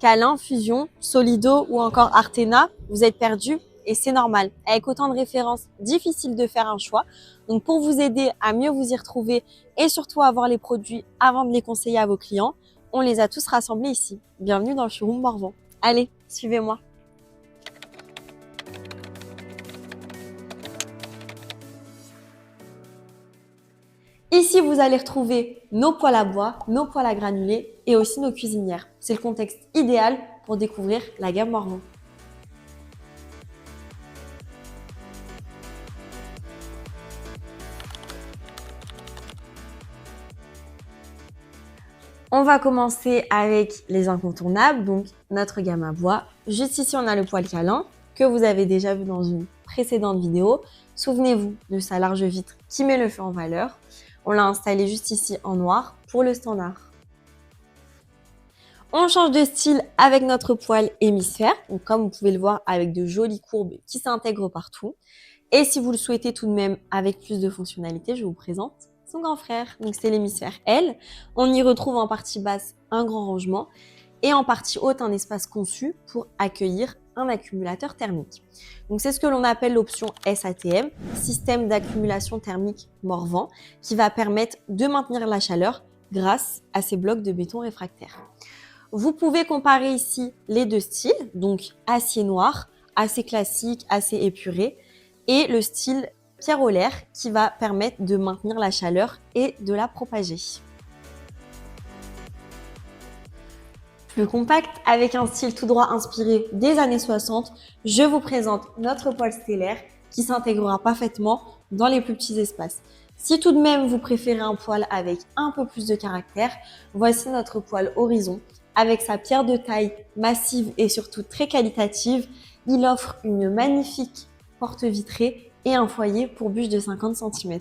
Câlin, Fusion, Solido ou encore Artena, vous êtes perdu et c'est normal. Avec autant de références, difficile de faire un choix. Donc pour vous aider à mieux vous y retrouver et surtout avoir les produits avant de les conseiller à vos clients, on les a tous rassemblés ici. Bienvenue dans le showroom Morvan. Allez, suivez-moi. Ici, vous allez retrouver nos poêles à bois, nos poêles à granulés et aussi nos cuisinières. C'est le contexte idéal pour découvrir la gamme Morvan. On va commencer avec les incontournables, donc notre gamme à bois. Juste ici, on a le poêle câlin que vous avez déjà vu dans une précédente vidéo. Souvenez-vous de sa large vitre qui met le feu en valeur. On l'a installé juste ici en noir pour le standard. On change de style avec notre poêle hémisphère, donc comme vous pouvez le voir avec de jolies courbes qui s'intègrent partout. Et si vous le souhaitez tout de même avec plus de fonctionnalités, je vous présente son grand frère. Donc c'est l'hémisphère L. On y retrouve en partie basse un grand rangement et en partie haute un espace conçu pour accueillir un accumulateur thermique. Donc c'est ce que l'on appelle l'option SATM, système d'accumulation thermique Morvan, qui va permettre de maintenir la chaleur grâce à ces blocs de béton réfractaire. Vous pouvez comparer ici les deux styles, donc acier noir, assez classique, assez épuré, et le style pierre-olaire qui va permettre de maintenir la chaleur et de la propager. Plus compact, avec un style tout droit inspiré des années 60, je vous présente notre poêle stellaire qui s'intégrera parfaitement dans les plus petits espaces. Si tout de même vous préférez un poêle avec un peu plus de caractère, voici notre poêle Horizon. Avec sa pierre de taille massive et surtout très qualitative, il offre une magnifique porte vitrée et un foyer pour bûche de 50 cm.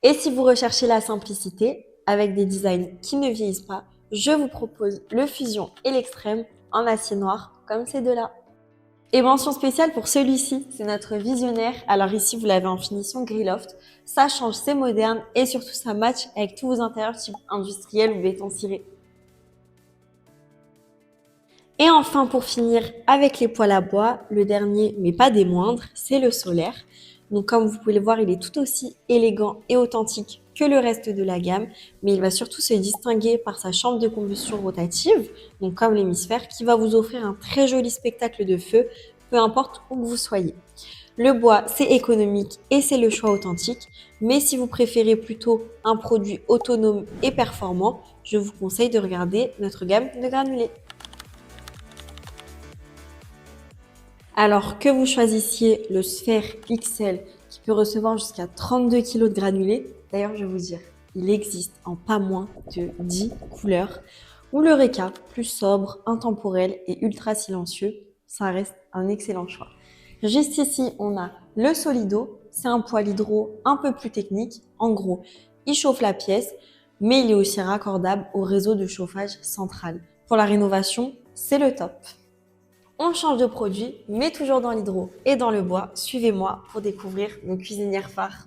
Et si vous recherchez la simplicité, avec des designs qui ne vieillissent pas, je vous propose le Fusion et l'Extrême en acier noir, comme ces deux-là. Et mention spéciale pour celui-ci, c'est notre visionnaire. Alors ici, vous l'avez en finition gris loft. Ça change, c'est moderne et surtout ça match avec tous vos intérieurs type industriel ou béton ciré. Et enfin, pour finir, avec les poêles à bois, le dernier, mais pas des moindres, c'est le solaire. Donc comme vous pouvez le voir, il est tout aussi élégant et authentique que le reste de la gamme, mais il va surtout se distinguer par sa chambre de combustion rotative, donc comme l'hémisphère, qui va vous offrir un très joli spectacle de feu, peu importe où vous soyez. Le bois, c'est économique et c'est le choix authentique, mais si vous préférez plutôt un produit autonome et performant, je vous conseille de regarder notre gamme de granulés. Alors que vous choisissiez le Sphère XL qui peut recevoir jusqu'à 32 kg de granulés, d'ailleurs je vais vous dire, il existe en pas moins de 10 couleurs, ou le Reka, plus sobre, intemporel et ultra silencieux, ça reste un excellent choix. Juste ici, on a le Solido, c'est un poêle hydro un peu plus technique, en gros, il chauffe la pièce, mais il est aussi raccordable au réseau de chauffage central. Pour la rénovation, c'est le top. On change de produit, mais toujours dans l'hydro et dans le bois. Suivez-moi pour découvrir nos cuisinières phares.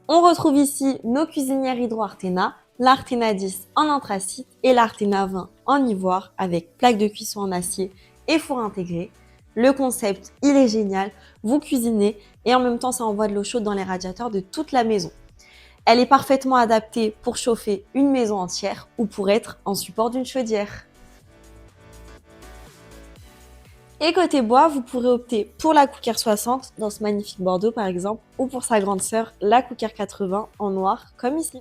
On retrouve ici nos cuisinières hydro Artena, l'Artena 10 en anthracite et l'Artena 20 en ivoire avec plaque de cuisson en acier et four intégré. Le concept, il est génial. Vous cuisinez et en même temps, ça envoie de l'eau chaude dans les radiateurs de toute la maison. Elle est parfaitement adaptée pour chauffer une maison entière ou pour être en support d'une chaudière. Et côté bois, vous pourrez opter pour la Cooker 60 dans ce magnifique bordeaux par exemple, ou pour sa grande sœur, la Cooker 80 en noir comme ici.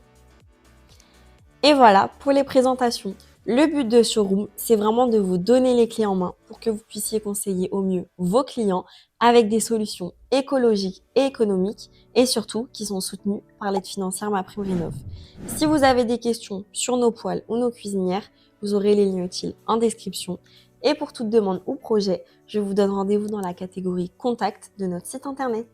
Et voilà pour les présentations. Le but de Showroom, c'est vraiment de vous donner les clés en main pour que vous puissiez conseiller au mieux vos clients avec des solutions écologiques et économiques et surtout qui sont soutenues par l'aide financière MaPrimeRénov'. Si vous avez des questions sur nos poêles ou nos cuisinières, vous aurez les liens utiles en description. Et pour toute demande ou projet, je vous donne rendez-vous dans la catégorie Contact de notre site internet.